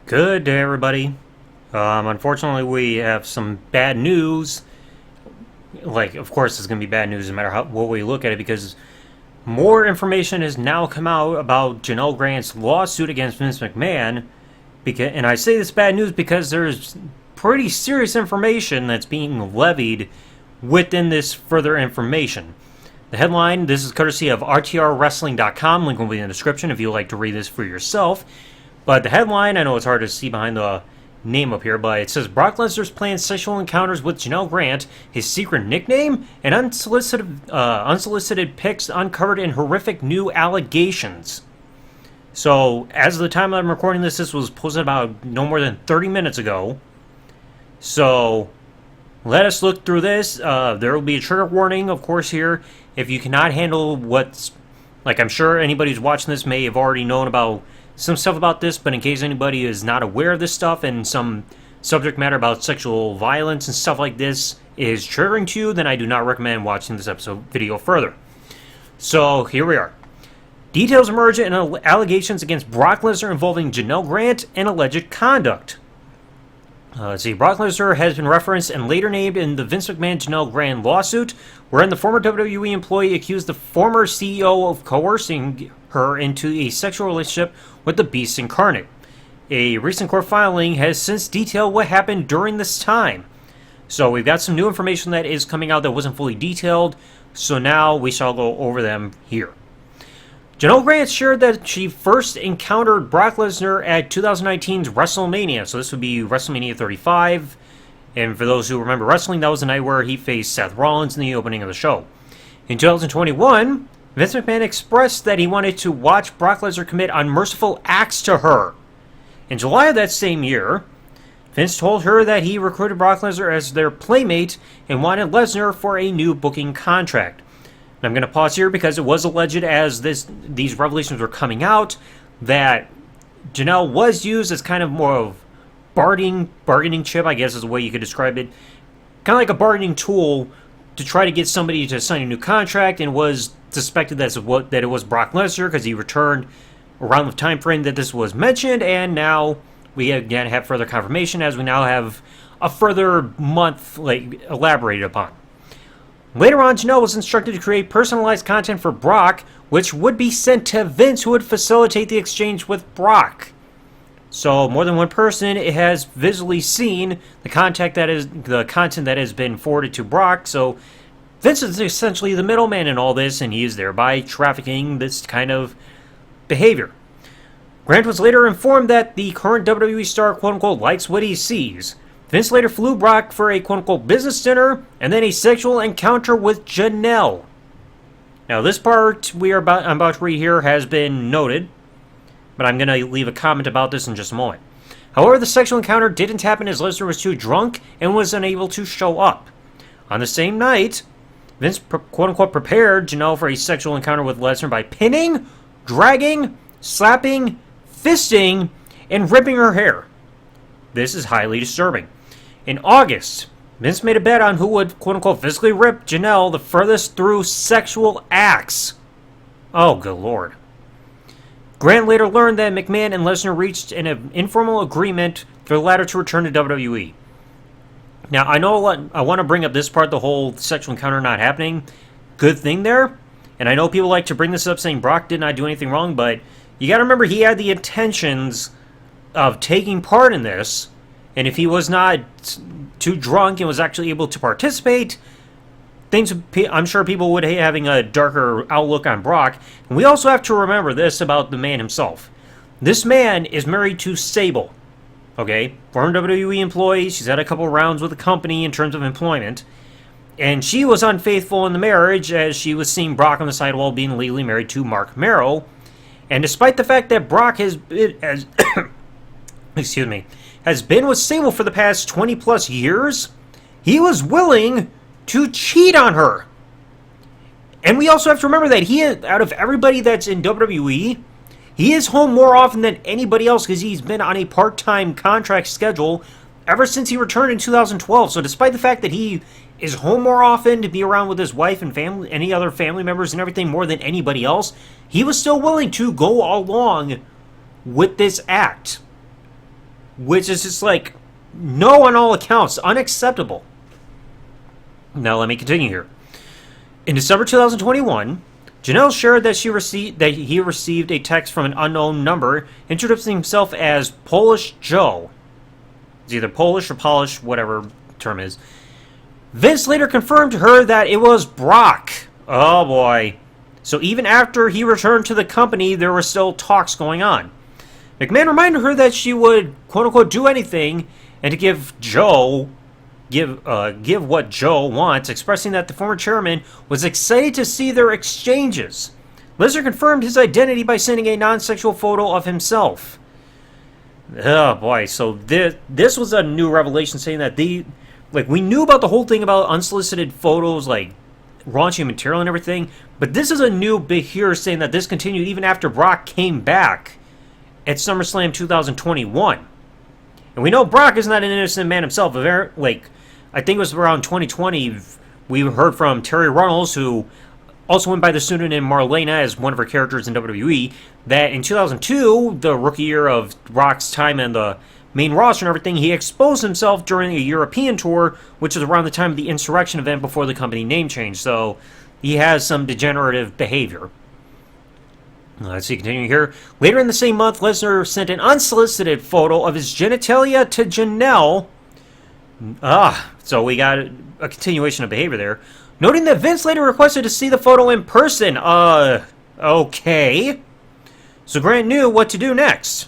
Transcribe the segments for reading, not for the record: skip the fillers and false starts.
Good day, everybody. Unfortunately, we have some bad news. Like, of course, it's going to be bad news no matter what we look at it, because more information has now come out about Janel Grant's lawsuit against Vince McMahon. And I say this bad news because there's pretty serious information that's being levied within this further information. The headline, this is courtesy of RTRWrestling.com. Link will be in the description if you'd like to read this for yourself. But the headline, I know it's hard to see behind the name up here, but it says Brock Lesnar's planned sexual encounters with Janel Grant, his secret nickname, and unsolicited pics uncovered in horrific new allegations. So, as of the time I'm recording this was posted about no more than 30 minutes ago. So, let us look through this. There will be a trigger warning, of course, here. If you cannot handle what's... Like, I'm sure anybody who's watching this may have already known about some stuff about this, but in case anybody is not aware of this stuff and some subject matter about sexual violence and stuff like this is triggering to you, then I do not recommend watching this episode video further. So, here we are. Details emerge in allegations against Brock Lesnar involving Janel Grant and alleged conduct. Let's see. Brock Lesnar has been referenced and later named in the Vince McMahon-Janel Grant lawsuit, wherein the former WWE employee accused the former CEO of coercing her into a sexual relationship with the Beast incarnate. A recent court filing has since detailed what happened during this time. So we've got some new information that is coming out that wasn't fully detailed, so now we shall go over them here. Janel Grant shared that she first encountered Brock Lesnar at 2019's WrestleMania. So this would be WrestleMania 35. And for those who remember wrestling, that was the night where he faced Seth Rollins in the opening of the show. In 2021, Vince McMahon expressed that he wanted to watch Brock Lesnar commit unmerciful acts to her. In July of that same year, Vince told her that he recruited Brock Lesnar as their playmate and wanted Lesnar for a new booking contract. I'm going to pause here because it was alleged as these revelations were coming out that Janel was used as kind of more of bargaining chip, I guess is the way you could describe it. Kind of like a bargaining tool to try to get somebody to sign a new contract, and was suspected that it was Brock Lesnar because he returned around the time frame that this was mentioned, and now we again have further confirmation as we now have a further month elaborated upon. Later on, Janel was instructed to create personalized content for Brock, which would be sent to Vince, who would facilitate the exchange with Brock. So, more than one person has visually seen the content that has been forwarded to Brock. So, Vince is essentially the middleman in all this, and he is thereby trafficking this kind of behavior. Grant was later informed that the current WWE star, quote-unquote, likes what he sees. Vince later flew Brock for a quote-unquote business dinner and then a sexual encounter with Janel. Now, this part I'm about to read here has been noted, but I'm going to leave a comment about this in just a moment. However, the sexual encounter didn't happen as Lesnar was too drunk and was unable to show up. On the same night, Vince quote-unquote prepared Janel for a sexual encounter with Lesnar by pinning, dragging, slapping, fisting, and ripping her hair. This is highly disturbing. In August, Vince made a bet on who would, quote-unquote, physically rip Janel the furthest through sexual acts. Oh, good lord. Grant later learned that McMahon and Lesnar reached an informal agreement for the latter to return to WWE. Now, I want to bring up this part, the whole sexual encounter not happening. Good thing there. And I know people like to bring this up saying Brock did not do anything wrong, but you got to remember he had the intentions of taking part in this. And if he was not too drunk and was actually able to participate, I'm sure people would be having a darker outlook on Brock. And we also have to remember this about the man himself. This man is married to Sable. Okay? Former WWE employee. She's had a couple rounds with the company in terms of employment. And she was unfaithful in the marriage as she was seeing Brock on the side while being legally married to Mark Merrow. And despite the fact that Brock has been with Sable for the past 20 plus years, he was willing to cheat on her. And we also have to remember that out of everybody that's in WWE, he is home more often than anybody else because he's been on a part-time contract schedule ever since he returned in 2012. So despite the fact that he is home more often to be around with his wife and family, any other family members and everything more than anybody else, he was still willing to go along with this act. which is just like, no on all accounts, unacceptable. Now let me continue here. In December 2021, Janel shared that he received a text from an unknown number introducing himself as Polish Joe. It's either Polish or Polish, whatever the term is. Vince later confirmed to her that it was Brock. Oh boy. So even after he returned to the company, there were still talks going on. McMahon reminded her that she would, quote-unquote, do anything and to give what Joe wants, expressing that the former chairman was excited to see their exchanges. Lesnar confirmed his identity by sending a non-sexual photo of himself. Oh boy, so this was a new revelation saying that we knew about the whole thing about unsolicited photos, like raunchy material and everything, but this is a new bit here saying that this continued even after Brock came back at SummerSlam 2021. And we know Brock is not an innocent man himself. Like, I think it was around 2020, we heard from Terry Runnels, who also went by the pseudonym Marlena as one of her characters in WWE, that in 2002, the rookie year of Brock's time in the main roster and everything, he exposed himself during a European tour, which was around the time of the Insurrection event before the company name change. So he has some degenerative behavior. Let's see, continuing here. Later in the same month, Lesnar sent an unsolicited photo of his genitalia to Janel. So we got a continuation of behavior there. Noting that Vince later requested to see the photo in person. Okay. So Grant knew what to do next.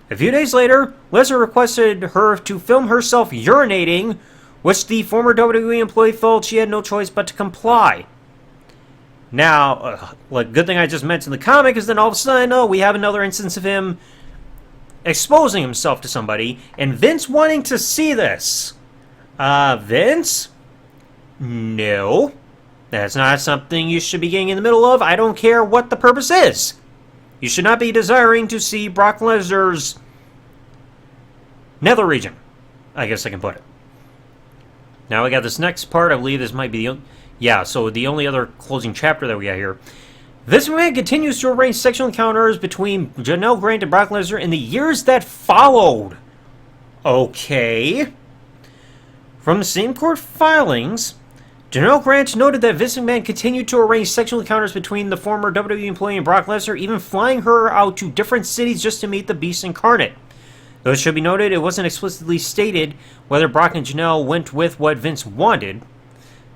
A few days later, Lesnar requested her to film herself urinating, which the former WWE employee felt she had no choice but to comply. Now, good thing I just mentioned the comic is then all of a sudden, we have another instance of him exposing himself to somebody, and Vince wanting to see this. Vince? No. That's not something you should be getting in the middle of. I don't care what the purpose is. You should not be desiring to see Brock Lesnar's nether region. I guess I can put it. Now we got this next part. I believe this might be so the only other closing chapter that we got here. Vince McMahon continues to arrange sexual encounters between Janel Grant and Brock Lesnar in the years that followed. Okay. From the same court filings, Janel Grant noted that Vince McMahon continued to arrange sexual encounters between the former WWE employee and Brock Lesnar, even flying her out to different cities just to meet the Beast incarnate. Though it should be noted, it wasn't explicitly stated whether Brock and Janel went with what Vince wanted.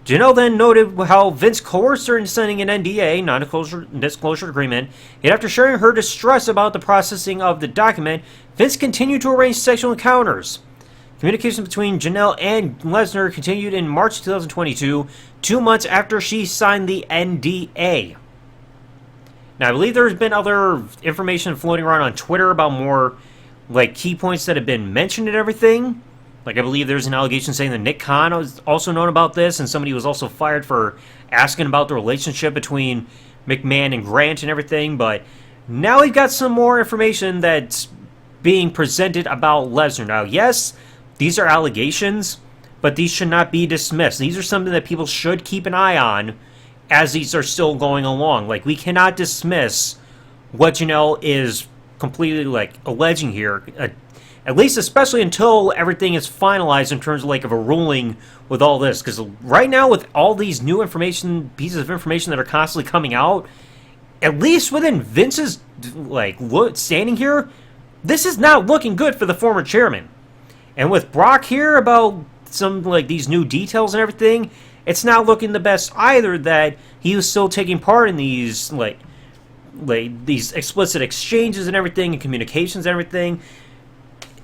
Janel then noted how Vince coerced her into signing an NDA, non-disclosure agreement, yet after sharing her distress about the processing of the document, Vince continued to arrange sexual encounters. Communication between Janel and Lesnar continued in March 2022, 2 months after she signed the NDA. Now, I believe there's been other information floating around on Twitter about more, key points that have been mentioned and everything. I believe there's an allegation saying that Nick Khan was also known about this, and somebody was also fired for asking about the relationship between McMahon and Grant and everything, but now we've got some more information that's being presented about Lesnar. Now, yes, these are allegations, but these should not be dismissed. These are something that people should keep an eye on as these are still going along. We cannot dismiss what Janel is completely, alleging here, at least especially until everything is finalized in terms of, of a ruling with all this. Because right now, with all these new pieces of information that are constantly coming out, at least within Vince's, standing here, this is not looking good for the former chairman. And with Brock here about some, these new details and everything, it's not looking the best either that he was still taking part in these, these explicit exchanges and everything, and communications and everything.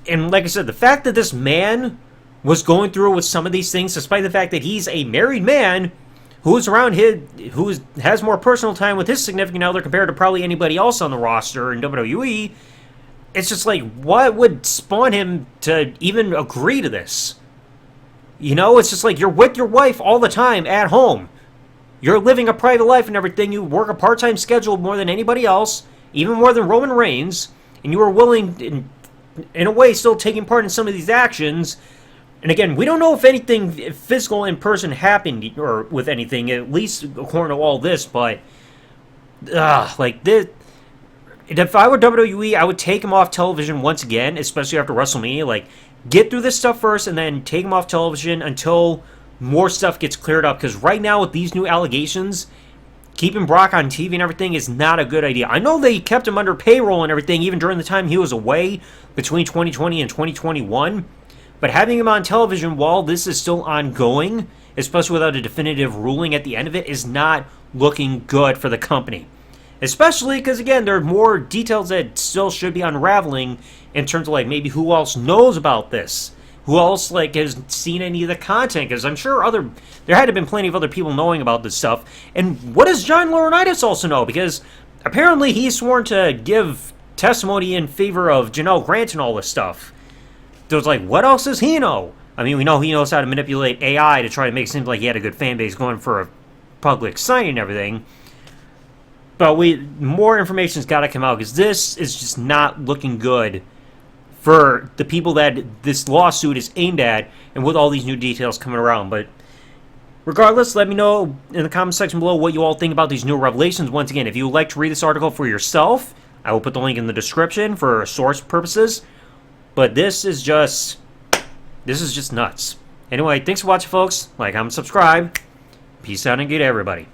And like I said, the fact that this man was going through with some of these things, despite the fact that he's a married man who has more personal time with his significant other compared to probably anybody else on the roster in WWE, it's just what would spawn him to even agree to this? It's just you're with your wife all the time at home. You're living a private life and everything. You work a part-time schedule more than anybody else, even more than Roman Reigns, and you are willing, in a way, still taking part in some of these actions. And again, we don't know if anything physical in person happened or with anything, at least according to all this, but this, if I were WWE, I would take him off television once again, especially after WrestleMania. Like, get through this stuff first and then take him off television until more stuff gets cleared up. Because right now, with these new allegations, keeping Brock on TV and everything is not a good idea. I know they kept him under payroll and everything even during the time he was away between 2020 and 2021. But having him on television while this is still ongoing, especially without a definitive ruling at the end of it, is not looking good for the company. Especially because, again, there are more details that still should be unraveling in terms of, like, maybe who else knows about this. Who else, like, has seen any of the content? Because I'm sure there had to have been plenty of other people knowing about this stuff. And what does John Laurinaitis also know? Because apparently he's sworn to give testimony in favor of Janel Grant and all this stuff. So it's like, what else does he know? I mean, we know he knows how to manipulate AI to try to make it seem like he had a good fan base going for a public signing and everything. But more information's got to come out because this is just not looking good for the people that this lawsuit is aimed at, and with all these new details coming around. But regardless, let me know in the comment section below what you all think about these new revelations. Once again, if you would like to read this article for yourself, I will put the link in the description for source purposes. But this is just nuts. Anyway, thanks for watching, folks. Like, comment, subscribe. Peace out and good everybody.